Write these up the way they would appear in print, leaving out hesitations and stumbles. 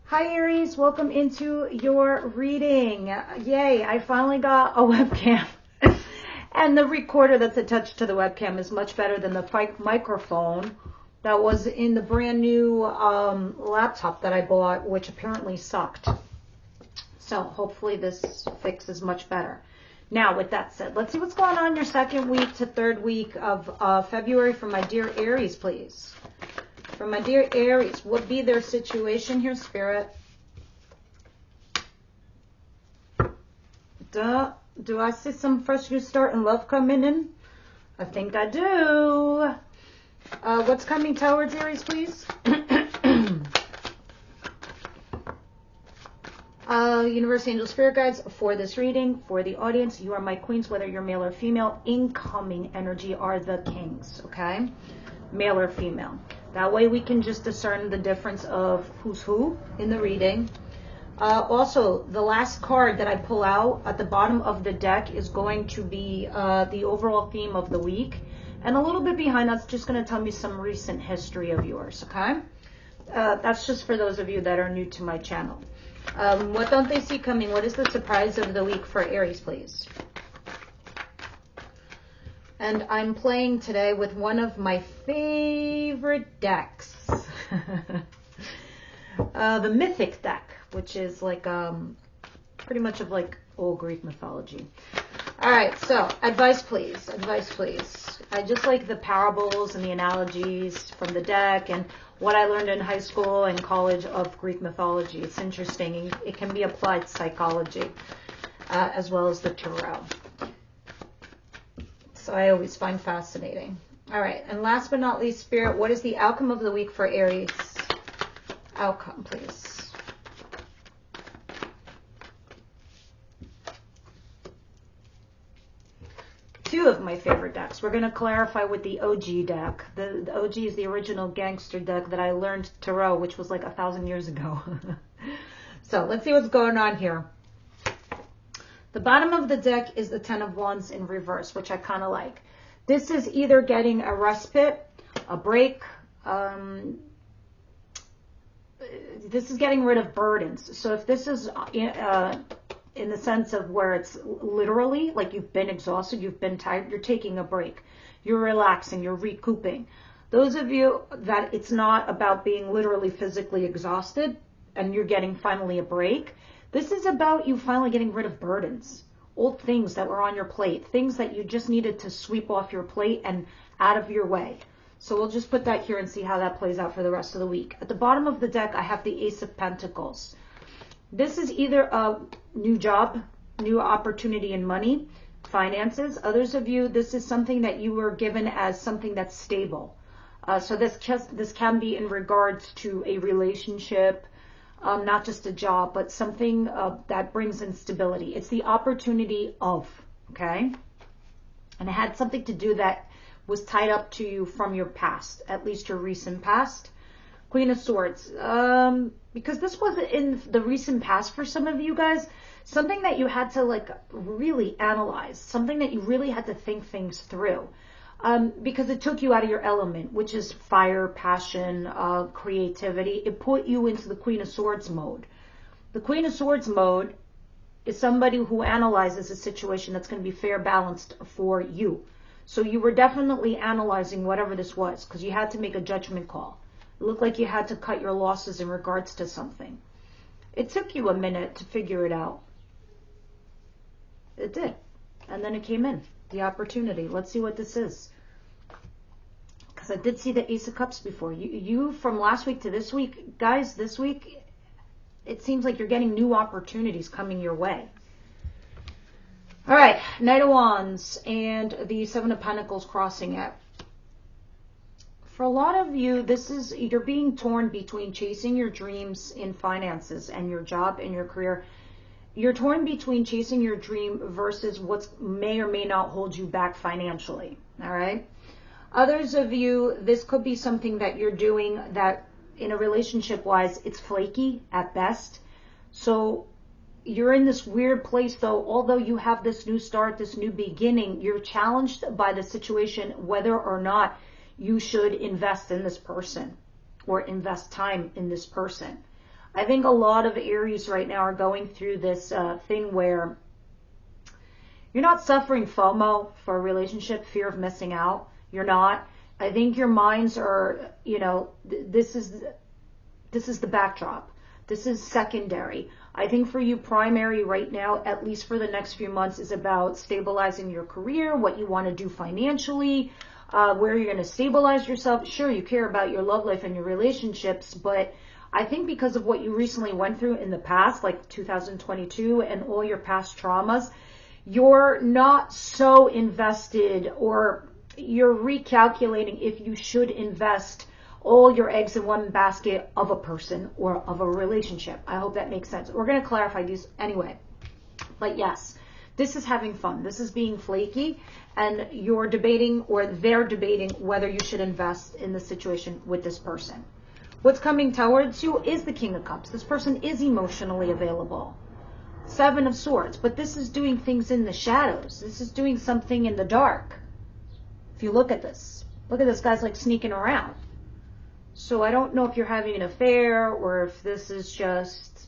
Hi Aries, welcome into your reading. Yay, I finally got a webcam. And the recorder that's attached to the webcam is much better than the microphone that was in the brand new laptop that I bought, which apparently sucked. So hopefully this fix is much better. Now, with that said, let's see what's going on your second week to third week of February for my dear Aries, please. For my dear Aries, what be their situation here, Spirit? Do I see some fresh new start and love coming in? I think I do. What's coming towards Aries, please? Universe, angel, spirit guides for this reading, for the audience. You are my queens, whether you're male or female. Incoming energy are the kings, okay? Male or female. That way we can just discern the difference of who's who in the reading. Also, the last card that I pull out at the bottom of the deck is going to be the overall theme of the week. And a little bit behind that's just going to tell me some recent history of yours, okay? That's just for those of you that are new to my channel. What don't they see coming? What is the surprise of the week for Aries, please? And I'm playing today with one of my favorite decks. The Mythic deck, which is like pretty much of like old Greek mythology. All right, so advice please, advice please. I just like the parables and the analogies from the deck and what I learned in high school and college of Greek mythology. It's interesting. It can be applied to psychology as well as the tarot. So I always find fascinating. All right, and last but not least, Spirit, what is the outcome of the week for Aries? Outcome, please. Two of my favorite decks. We're going to clarify with the OG deck. The OG is the original gangster deck that I learned tarot, which was like 1,000 years ago. So let's see what's going on here. The bottom of the deck is the Ten of Wands in reverse, which I kind of like. This is either getting a respite, a break. This is getting rid of burdens. So if this is in the sense of where it's literally like you've been exhausted, you've been tired, you're taking a break, you're relaxing, you're recouping. Those of you that it's not about being literally physically exhausted and you're getting finally a break, this is about you finally getting rid of burdens, old things that were on your plate, things that you just needed to sweep off your plate and out of your way. So we'll just put that here and see how that plays out for the rest of the week. At the bottom of the deck, I have the Ace of Pentacles. This is either a new job, new opportunity in money, finances. Others of you, this is something that you were given as something that's stable. So this can be in regards to a relationship, not just a job, but something that brings in stability. It's the opportunity of, okay? And it had something to do that was tied up to you from your past, at least your recent past. Queen of Swords. Because this was in the recent past for some of you guys, something that you had to like really analyze, something that you really had to think things through. Because it took you out of your element, which is fire, passion, creativity. It put you into the Queen of Swords mode. The Queen of Swords mode is somebody who analyzes a situation that's going to be fair, balanced for you. So you were definitely analyzing whatever this was because you had to make a judgment call. It looked like you had to cut your losses in regards to something. It took you a minute to figure it out. It did. And then it came in. The opportunity. Let's see what this is. Because I did see the Ace of Cups before. You from last week to this week, guys, this week, it seems like you're getting new opportunities coming your way. All right, Knight of Wands and the Seven of Pentacles crossing it. For a lot of you, this is, you're being torn between chasing your dreams in finances and your job and your career. You're torn between chasing your dream versus what may or may not hold you back financially, all right? Others of you, this could be something that you're doing that in a relationship-wise, it's flaky at best. So you're in this weird place, though, although you have this new start, this new beginning, you're challenged by the situation whether or not you should invest in this person or invest time in this person. I think a lot of Aries right now are going through this thing where you're not suffering FOMO for a relationship, fear of missing out. You're not. I think your minds are, you know, this is the backdrop. This is secondary. I think for you, primary right now, at least for the next few months, is about stabilizing your career, what you want to do financially, where you're going to stabilize yourself. Sure, you care about your love life and your relationships, but I think because of what you recently went through in the past, like 2022, and all your past traumas, you're not so invested, or you're recalculating if you should invest all your eggs in one basket of a person or of a relationship. I hope that makes sense. We're going to clarify these anyway. But yes, this is having fun. This is being flaky, and you're debating, or they're debating, whether you should invest in the situation with this person. What's coming towards you is the King of Cups. This person is emotionally available. Seven of Swords. But this is doing things in the shadows. This is doing something in the dark. If you look at this guy's like sneaking around. So I don't know if you're having an affair or if this is just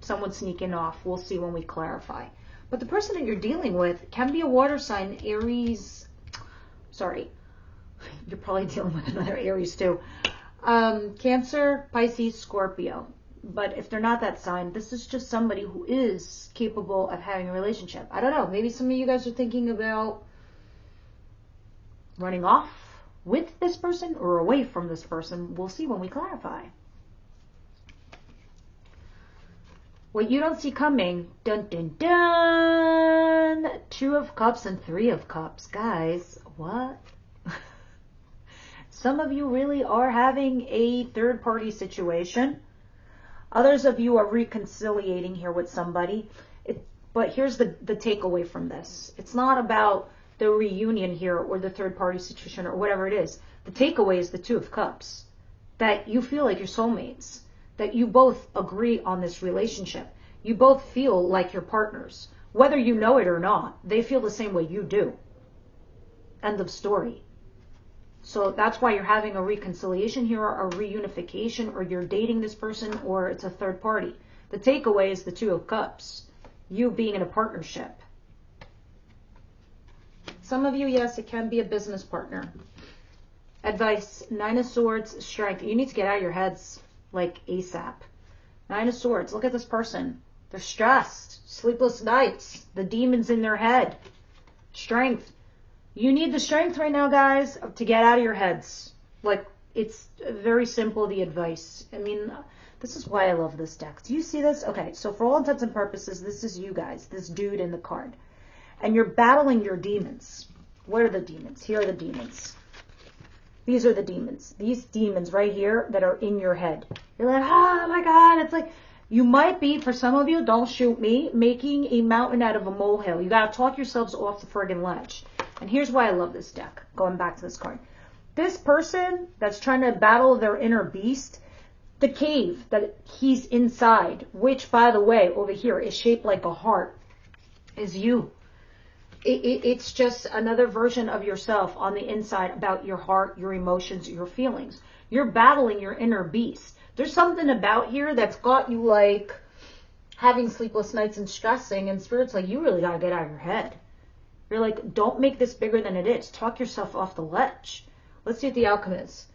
someone sneaking off. We'll see when we clarify. But the person that you're dealing with can be a water sign, Aries. Sorry. You're probably dealing with another Aries too. Cancer, Pisces, Scorpio. But if they're not that sign, this is just somebody who is capable of having a relationship. I don't know. Maybe some of you guys are thinking about running off with this person or away from this person. We'll see when we clarify. What you don't see coming, dun dun dun, 2 of Cups and 3 of Cups. Guys, what? Some of you really are having a third-party situation. Others of you are reconciliating here with somebody. But here's the takeaway from this. It's not about the reunion here or the third-party situation or whatever it is. The takeaway is the 2 of Cups. That you feel like you're soulmates. That you both agree on this relationship. You both feel like you're partners. Whether you know it or not, they feel the same way you do. End of story. So that's why you're having a reconciliation here, or a reunification, or you're dating this person, or it's a third party. The takeaway is the 2 of Cups. You being in a partnership. Some of you, yes, it can be a business partner. Advice, 9 of Swords, strength. You need to get out of your heads like ASAP. 9 of Swords, look at this person. They're stressed, sleepless nights, the demons in their head. Strength. You need the strength right now, guys, to get out of your heads. Like, it's very simple, the advice. I mean, this is why I love this deck. Do you see this? Okay, so for all intents and purposes, this is you guys, this dude in the card. And you're battling your demons. What are the demons? Here are the demons. These are the demons. These demons right here that are in your head. You're like, oh my God. It's like, you might be, for some of you, don't shoot me, making a mountain out of a molehill. You got to talk yourselves off the friggin' ledge. And here's why I love this deck. Going back to this card. This person that's trying to battle their inner beast, the cave that he's inside, which, by the way, over here is shaped like a heart, is you. It's just another version of yourself on the inside about your heart, your emotions, your feelings. You're battling your inner beast. There's something about here that's got you like having sleepless nights and stressing, and Spirit's like, you really got to get out of your head. You're like, don't make this bigger than it is. Talk yourself off the ledge. Let's see what the outcome is.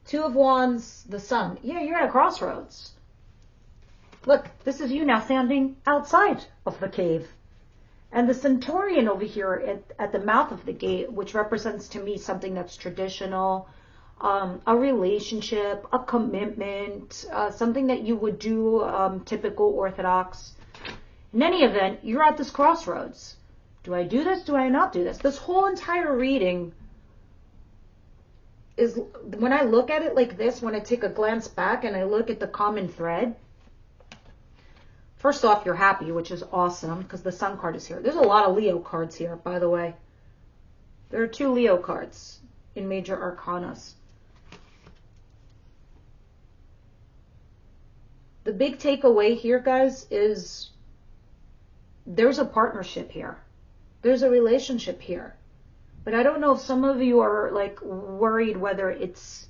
2 of Wands, the Sun. Yeah, you're at a crossroads. Look, this is you now standing outside of the cave. And the Centurion over here at the mouth of the gate, which represents to me something that's traditional, a relationship, a commitment, something that you would do typical Orthodox. In any event, you're at this crossroads. Do I do this? Do I not do this? This whole entire reading is, when I look at it like this, when I take a glance back and I look at the common thread, first off, you're happy, which is awesome because the Sun card is here. There's a lot of Leo cards here, by the way. There are 2 Leo cards in major arcanas. The big takeaway here, guys, is there's a partnership here. There's a relationship here. But I don't know if some of you are like worried whether it's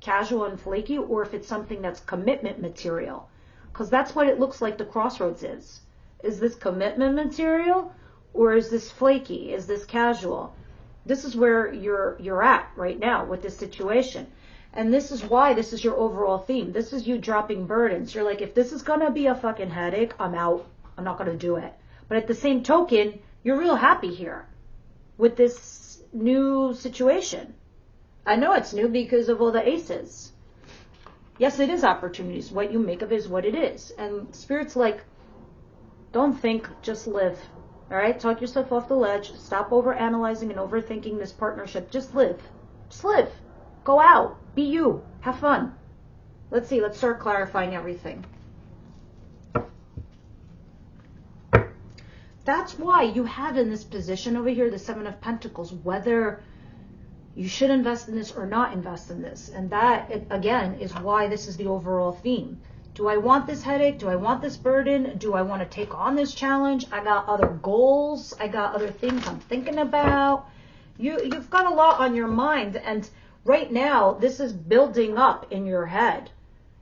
casual and flaky, or if it's something that's commitment material. Because that's what it looks like the Crossroads is. Is this commitment material, or is this flaky? Is this casual? This is where you're at right now with this situation. And this is why this is your overall theme. This is you dropping burdens. You're like, if this is going to be a fucking headache, I'm out. I'm not going to do it. But at the same token, you're real happy here with this new situation. I know it's new because of all the aces. Yes, it is opportunities. What you make of it is what it is. And Spirit's like, don't think, just live. All right? Talk yourself off the ledge. Stop over-analyzing and overthinking this partnership. Just live. Just live. Go out. Be you. Have fun. Let's see. Let's start clarifying everything. That's why you have in this position over here the Seven of Pentacles, whether you should invest in this or not invest in this. And that, again, is why this is the overall theme. Do I want this headache? Do I want this burden? Do I want to take on this challenge? I got other goals. I got other things I'm thinking about. You've got a lot on your mind. And right now, this is building up in your head.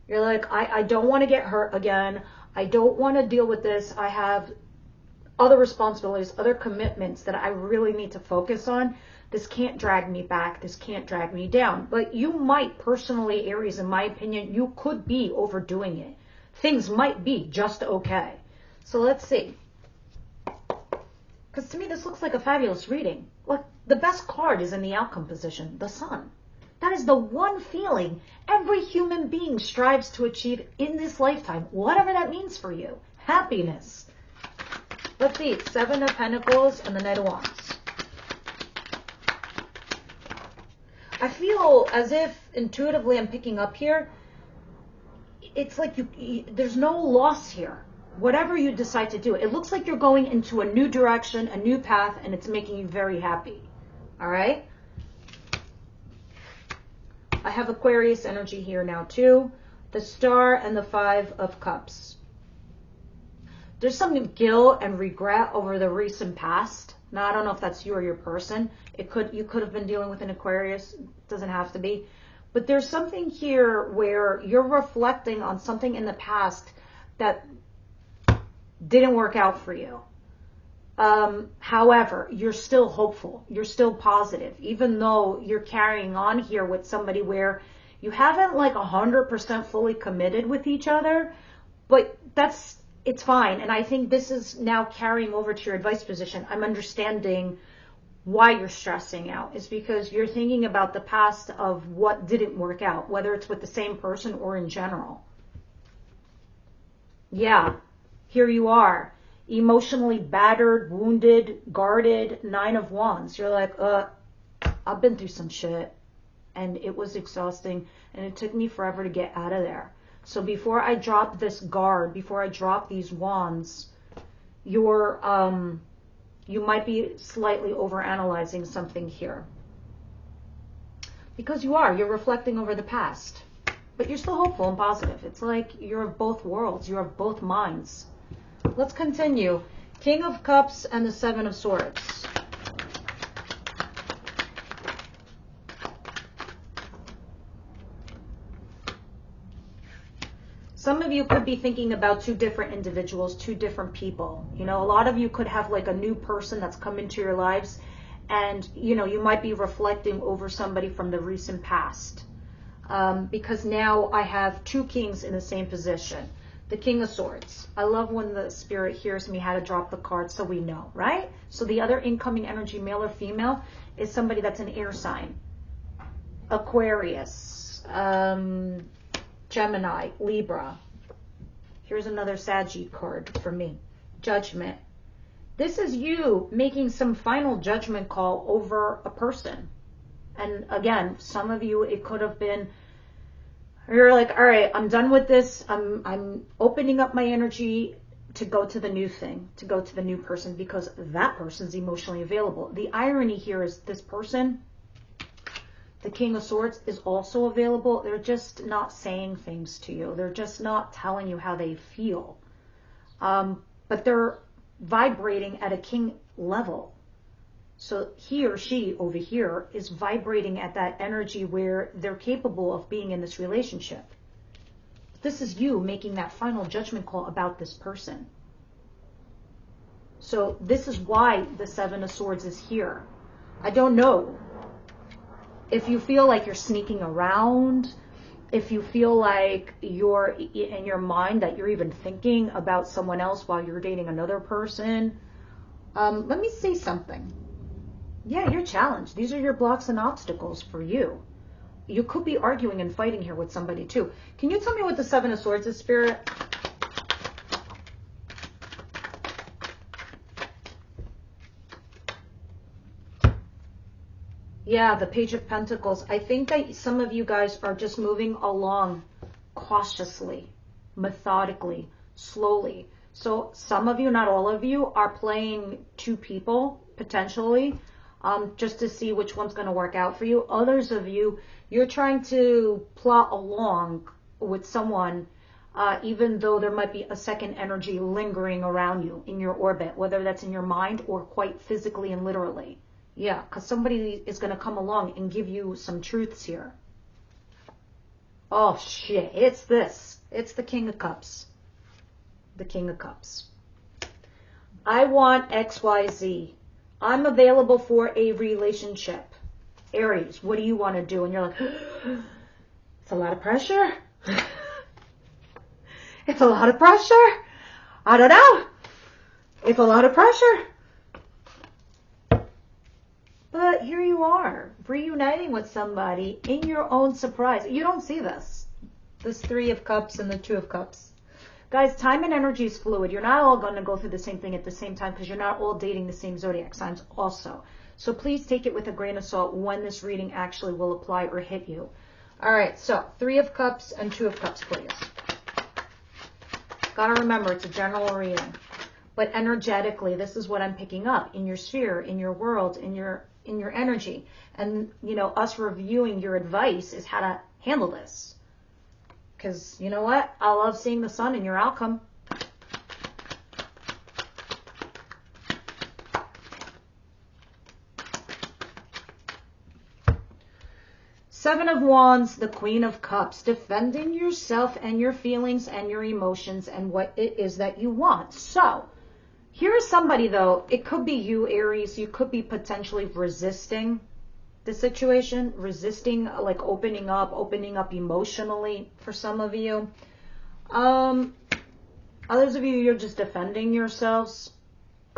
You're like, I don't want to get hurt again. I don't want to deal with this. I have other responsibilities, other commitments that I really need to focus on. This can't drag me back. This can't drag me down. But you might personally, Aries, in my opinion, you could be overdoing it. Things might be just okay. So let's see. Because to me, this looks like a fabulous reading. Look, the best card is in the outcome position, the Sun. That is the one feeling every human being strives to achieve in this lifetime, whatever that means for you. Happiness. Let's see, Seven of Pentacles and the Knight of Wands. I feel as if intuitively I'm picking up here, it's like there's no loss here. Whatever you decide to do, it looks like you're going into a new direction, a new path, and it's making you very happy. All right? I have Aquarius energy here now too. The Star and the Five of Cups. There's some guilt and regret over the recent past. Now, I don't know if that's you or your person. You could have been dealing with an Aquarius. It doesn't have to be. But there's something here where you're reflecting on something in the past that didn't work out for you. However, you're still hopeful. You're still positive. Even though you're carrying on here with somebody where you haven't like 100% fully committed with each other. But it's fine. And I think this is now carrying over to your advice position. I'm understanding why you're stressing out. Is because you're thinking about the past of what didn't work out, whether it's with the same person or in general. Yeah, here you are, emotionally battered, wounded, guarded, Nine of Wands. You're like, I've been through some shit and it was exhausting and it took me forever to get out of there. So before I drop this guard, before I drop these wands, you might be slightly overanalyzing something here. Because you're reflecting over the past. But you're still hopeful and positive. It's like you're of both worlds. You're of both minds. Let's continue. King of Cups and the Seven of Swords. Some of you could be thinking about two different individuals, two different people. You know, a lot of you could have like a new person that's come into your lives, and, you know, you might be reflecting over somebody from the recent past. Because now I have two kings in the same position. The King of Swords. I love when the spirit hears me how to drop the card so we know, right? So the other incoming energy, male or female, is somebody that's an air sign. Aquarius. Gemini, Libra. Here's another Saggy card for me. Judgment. This is you making some final judgment call over a person. And again, some of you, it could have been, you're like, all right, I'm done with this. I'm opening up my energy to go to the new thing, to go to the new person, because that person's emotionally available. The irony here is this person, the King of Swords, is also available. They're just not saying things to you. They're just not telling you how they feel. But they're vibrating at a king level. So he or she over here is vibrating at that energy where they're capable of being in this relationship. This is you making that final judgment call about this person. So this is why the Seven of Swords is here. I don't know if you feel like you're sneaking around, if you feel like you're in your mind that you're even thinking about someone else while you're dating another person. Let me say something. Yeah, you're challenged. These are your blocks and obstacles for you. You could be arguing and fighting here with somebody too. Can you tell me what the Seven of Swords is, Spirit? Yeah, the Page of Pentacles. I think that some of you guys are just moving along cautiously, methodically, slowly. So some of you, not all of you, are playing two people, potentially, just to see which one's going to work out for you. Others of you, you're trying to plot along with someone, even though there might be a second energy lingering around you in your orbit, whether that's in your mind or quite physically and literally. Yeah, because somebody is going to come along and give you some truths here. Oh, shit. It's this. It's the King of Cups. The King of Cups. I want XYZ. I'm available for a relationship. Aries, what do you want to do? And you're like, it's a lot of pressure. It's a lot of pressure. I don't know. It's a lot of pressure. But here you are, reuniting with somebody in your own surprise. You don't see this. This Three of Cups and the Two of Cups. Guys, time and energy is fluid. You're not all going to go through the same thing at the same time because you're not all dating the same zodiac signs also. So please take it with a grain of salt when this reading actually will apply or hit you. All right, so Three of Cups and Two of Cups, please. Got to remember, it's a general reading. But energetically, this is what I'm picking up in your sphere, in your world, in your energy. And, you know, us reviewing your advice is how to handle this. Because, you know what? I love seeing the sun in your outcome. Seven of Wands, the Queen of Cups, defending yourself and your feelings and your emotions and what it is that you want. So, here's somebody, though. It could be you, Aries. You could be potentially resisting the situation, resisting, like opening up emotionally for some of you. Others of you, you're just defending yourselves.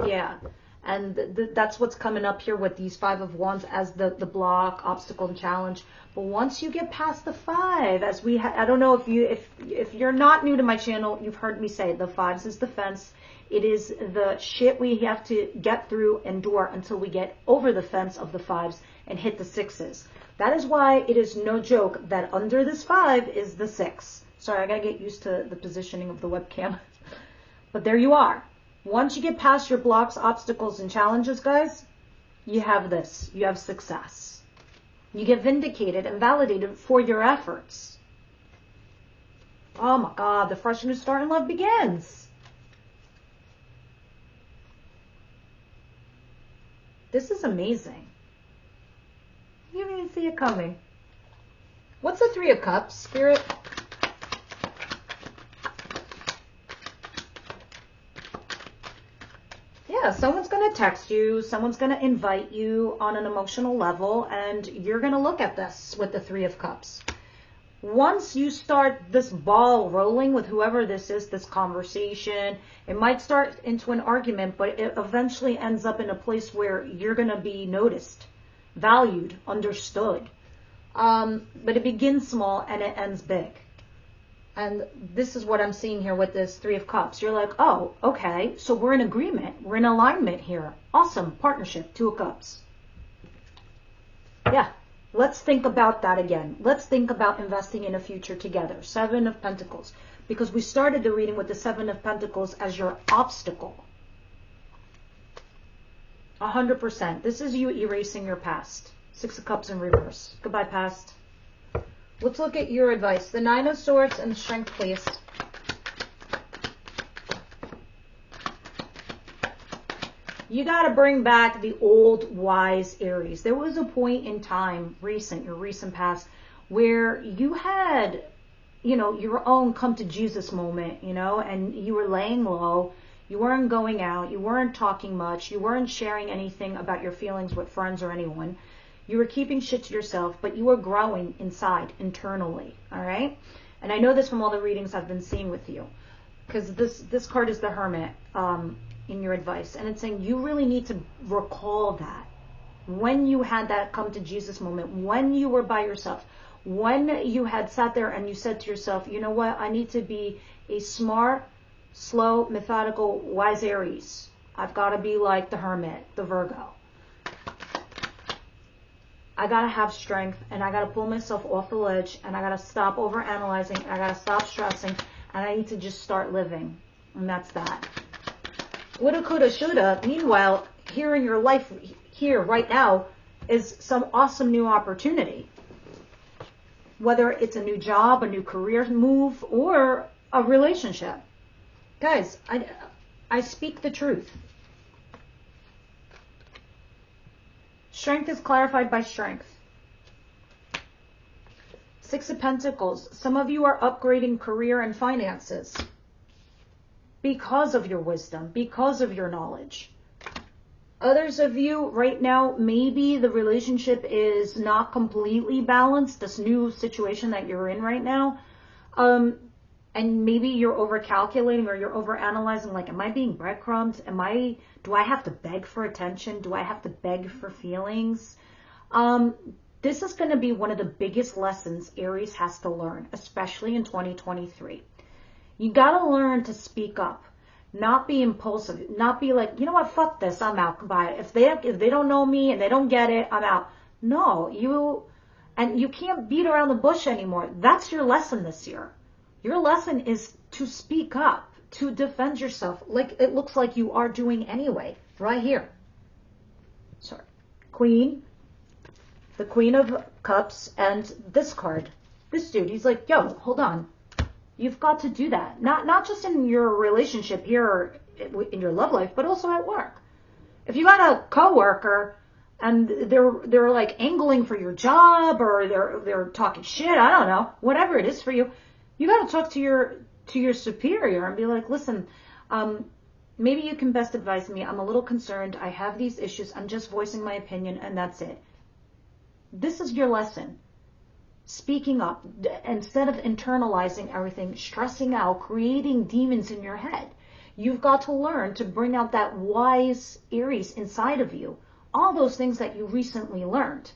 Yeah. And that's what's coming up here with these Five of Wands as the block, obstacle, and challenge. But once you get past the five, as I don't know if you're not new to my channel, you've heard me say the fives is the fence. It is the shit we have to get through, endure until we get over the fence of the fives and hit the sixes. That is why it is no joke that under this five is the six. Sorry, I gotta get used to the positioning of the webcam. But there you are. Once you get past your blocks, obstacles, and challenges, guys, you have this. You have success. You get vindicated and validated for your efforts. Oh my God, the fresh new start in love begins. This is amazing. You didn't even see it coming. What's the Three of Cups, Spirit? Yeah, someone's going to text you, someone's going to invite you on an emotional level, and you're going to look at this with the Three of Cups. Once you start this ball rolling with whoever this is, this conversation, it might start into an argument, but it eventually ends up in a place where you're going to be noticed, valued, understood. But it begins small and it ends big. And this is what I'm seeing here with this Three of Cups. You're like, oh, okay, so we're in agreement. We're in alignment here. Awesome. Partnership. Two of Cups. Yeah. Let's think about that again. Let's think about investing in a future together. Seven of Pentacles. Because we started the reading with the Seven of Pentacles as your obstacle. 100%. This is you erasing your past. Six of Cups in reverse. Goodbye, past. Let's look at your advice. The Nine of Swords and Strength, please. You got to bring back the old wise Aries. There was a point in time, your recent past, where you had, you know, your own come to Jesus moment, you know, and you were laying low. You weren't going out. You weren't talking much. You weren't sharing anything about your feelings with friends or anyone. You were keeping shit to yourself, but you were growing inside, internally, all right? And I know this from all the readings I've been seeing with you, because this card is the Hermit in your advice. And it's saying you really need to recall that. When you had that come to Jesus moment, when you were by yourself, when you had sat there and you said to yourself, you know what, I need to be a smart, slow, methodical, wise Aries. I've got to be like the Hermit, the Virgo. I got to have strength, and I got to pull myself off the ledge, and I got to stop overanalyzing, and I got to stop stressing, and I need to just start living. And that's that. Woulda, coulda, shoulda. Meanwhile, here in your life, here, right now, is some awesome new opportunity. Whether it's a new job, a new career move, or a relationship. Guys, I speak the truth. Strength is clarified by strength. Six of Pentacles. Some of you are upgrading career and finances because of your wisdom, because of your knowledge. Others of you right now, maybe the relationship is not completely balanced, this new situation that you're in right now. And maybe you're over-calculating or you're over-analyzing, like, am I being breadcrumbed? Do I have to beg for attention? Do I have to beg for feelings? This is going to be one of the biggest lessons Aries has to learn, especially in 2023. You got to learn to speak up, not be impulsive, not be like, you know what, fuck this, I'm out. Bye. If they don't know me and they don't get it, I'm out. No, you can't beat around the bush anymore. That's your lesson this year. Your lesson is to speak up, to defend yourself, like it looks like you are doing anyway, right here. Sorry. Queen, the Queen of Cups, and this card. This dude, he's like, yo, hold on. You've got to do that. Not just in your relationship here or in your love life, but also at work. If you got a coworker and they're like angling for your job, or they're talking shit, I don't know, whatever it is for you, you got to talk to your superior and be like, listen, maybe you can best advise me. I'm a little concerned. I have these issues. I'm just voicing my opinion, and that's it. This is your lesson. Speaking up, instead of internalizing everything, stressing out, creating demons in your head. You've got to learn to bring out that wise Aries inside of you. All those things that you recently learned.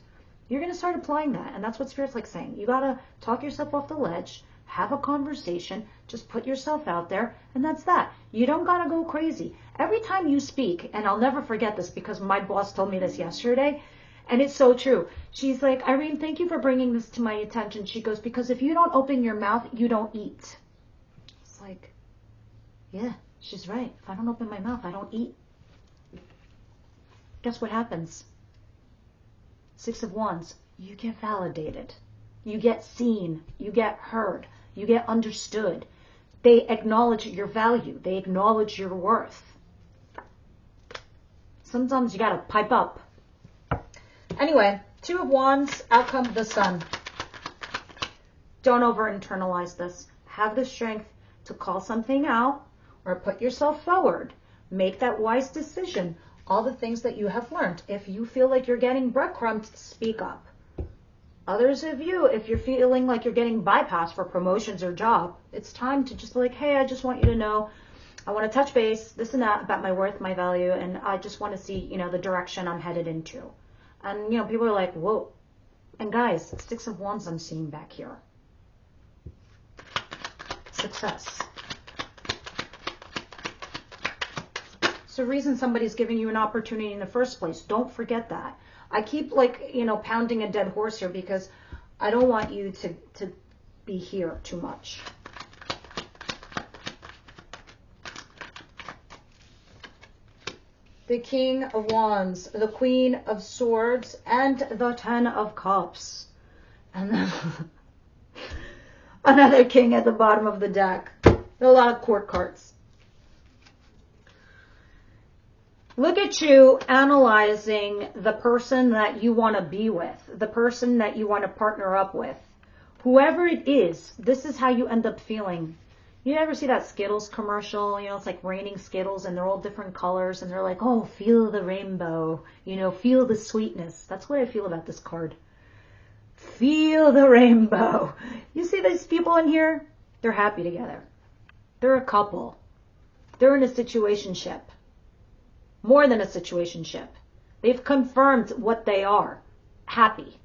You're going to start applying that, and that's what Spirit's like saying. You got to talk yourself off the ledge. Have a conversation, just put yourself out there, and that's that. You don't gotta go crazy. Every time you speak, and I'll never forget this because my boss told me this yesterday, and it's so true. She's like, Irene, thank you for bringing this to my attention. She goes, because if you don't open your mouth, you don't eat. It's like, yeah, she's right. If I don't open my mouth, I don't eat. Guess what happens? Six of Wands, you get validated. You get seen. You get heard. You get understood. They acknowledge your value. They acknowledge your worth. Sometimes you gotta pipe up. Anyway, Two of Wands, outcome the Sun. Don't over-internalize this. Have the strength to call something out or put yourself forward. Make that wise decision. All the things that you have learned. If you feel like you're getting breadcrumbs, speak up. Others of you, if you're feeling like you're getting bypassed for promotions or job, it's time to just be like, hey, I just want you to know, I want to touch base, this and that, about my worth, my value, and I just want to see, you know, the direction I'm headed into. And, you know, people are like, whoa. And guys, Six of Wands I'm seeing back here. Success. It's the reason somebody's giving you an opportunity in the first place. Don't forget that. I keep, like, you know, pounding a dead horse here because I don't want you to be here too much. The King of Wands, the Queen of Swords, and the Ten of Cups. And then another king at the bottom of the deck. There are a lot of court cards. Look at you analyzing the person that you want to be with, the person that you want to partner up with. Whoever it is, this is how you end up feeling. You ever see that Skittles commercial? You know, it's like raining Skittles and they're all different colors and they're like, oh, feel the rainbow, you know, feel the sweetness. That's what I feel about this card. Feel the rainbow. You see these people in here? They're happy together. They're a couple. They're in a situationship. More than a situationship. They've confirmed what they are. Happy.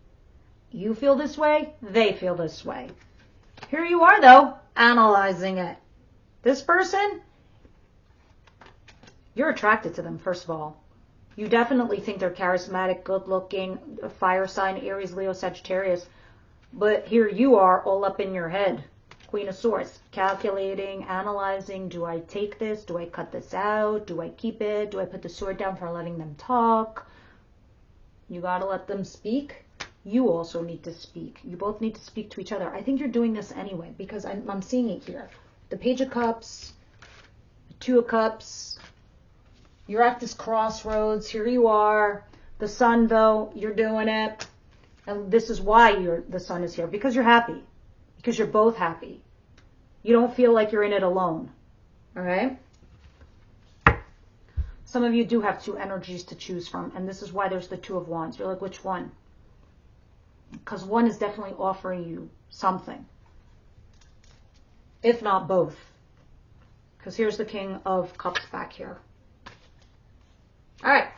You feel this way, they feel this way. Here you are, though, analyzing it. This person, you're attracted to them, first of all. You definitely think they're charismatic, good-looking, fire sign, Aries, Leo, Sagittarius. But here you are, all up in your head. Queen of Swords, calculating, analyzing. Do I take this? Do I cut this out? Do I keep it? Do I put the sword down for letting them talk? You got to let them speak. You also need to speak. You both need to speak to each other. I think you're doing this anyway because I'm seeing it here. The Page of Cups, the Two of Cups. You're at this crossroads. Here you are. The Sun, though, you're doing it. And this is why the Sun is here. Because you're happy. Because you're both happy. You don't feel like you're in it alone. All right? Some of you do have two energies to choose from. And this is why there's the Two of Wands. You're like, which one? Because one is definitely offering you something. If not both. Because here's the King of Cups back here. All right.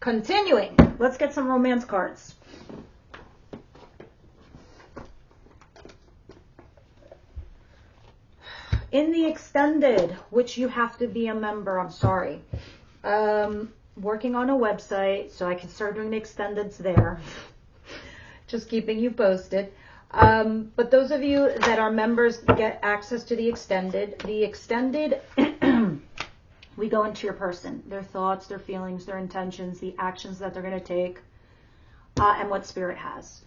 Continuing. Let's get some romance cards. In the extended, which you have to be a member, I'm sorry. Working on a website, so I can start doing the extendeds there. Just keeping you posted. But those of you that are members get access to the extended. The extended, we go into your person, their thoughts, their feelings, their intentions, the actions that they're going to take, and what spirit has.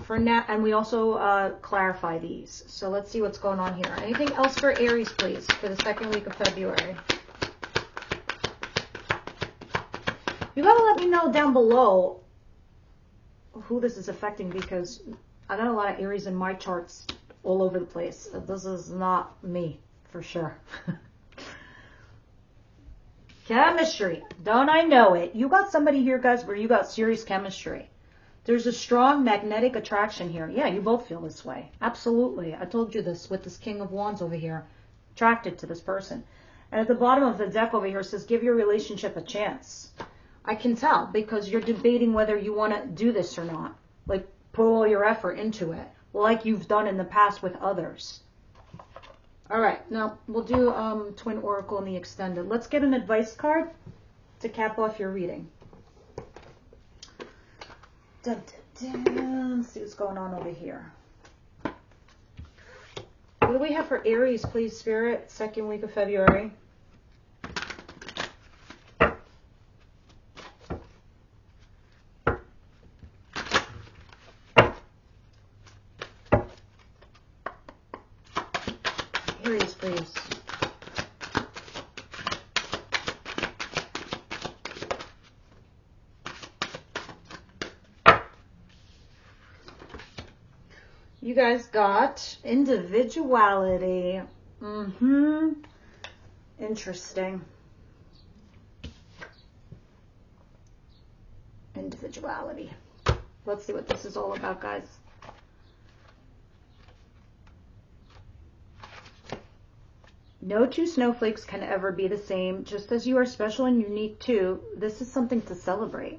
For now, and we also clarify these. So let's see what's going on here. Anything else for Aries, please, for the second week of February? You got to let me know down below who this is affecting, because I got a lot of Aries in my charts all over the place. This is not me, for sure. Chemistry. Don't I know it? You got somebody here, guys, where you got serious chemistry. There's a strong magnetic attraction here. Yeah, you both feel this way. Absolutely. I told you this with this King of Wands over here. Attracted to this person. And at the bottom of the deck over here says, give your relationship a chance. I can tell because you're debating whether you want to do this or not. Like, put all your effort into it. Like you've done in the past with others. All right. Now, we'll do Twin Oracle in the extended. Let's get an advice card to cap off your reading. Dun, dun, dun. Let's see what's going on over here. What do we have for Aries, please, Spirit? Second week of February. Aries, please. You guys got individuality. Interesting. Individuality. Let's see what this is all about, guys. No two snowflakes can ever be the same. Just as you are special and unique too, this is something to celebrate.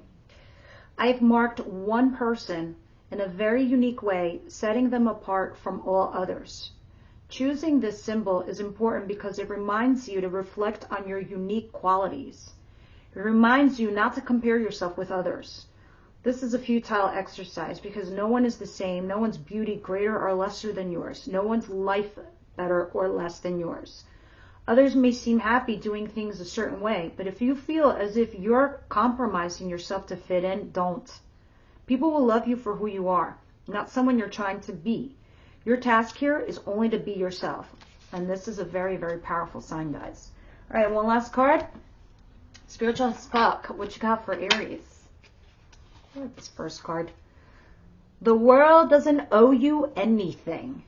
I've marked one person in a very unique way, setting them apart from all others. Choosing this symbol is important because it reminds you to reflect on your unique qualities. It reminds you not to compare yourself with others. This is a futile exercise because no one is the same. No one's beauty greater or lesser than yours. No one's life better or less than yours. Others may seem happy doing things a certain way, but if you feel as if you're compromising yourself to fit in, don't. People will love you for who you are, not someone you're trying to be. Your task here is only to be yourself. And this is a very, very powerful sign, guys. All right, one last card. Spiritual as fuck. What you got for Aries? I like this first card. The world doesn't owe you anything.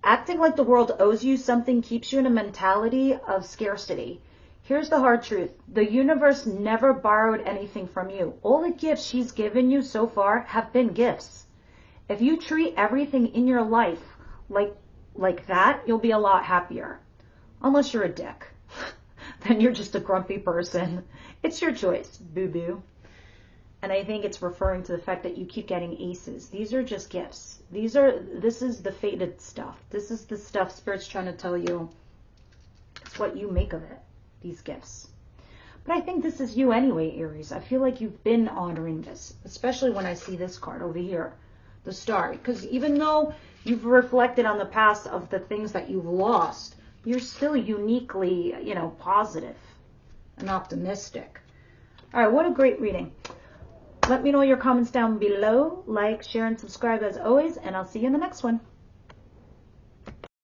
Acting like the world owes you something keeps you in a mentality of scarcity. Here's the hard truth. The universe never borrowed anything from you. All the gifts she's given you so far have been gifts. If you treat everything in your life like that, you'll be a lot happier. Unless you're a dick. Then you're just a grumpy person. It's your choice, boo-boo. And I think it's referring to the fact that you keep getting aces. These are just gifts. This is the fated stuff. This is the stuff Spirit's trying to tell you. It's what you make of it, these gifts. But I think this is you anyway, Aries. I feel like you've been honoring this, especially when I see this card over here, the Star. Because even though you've reflected on the past of the things that you've lost, you're still uniquely, positive and optimistic. All right, what a great reading. Let me know your comments down below. Like, share, and subscribe as always, and I'll see you in the next one.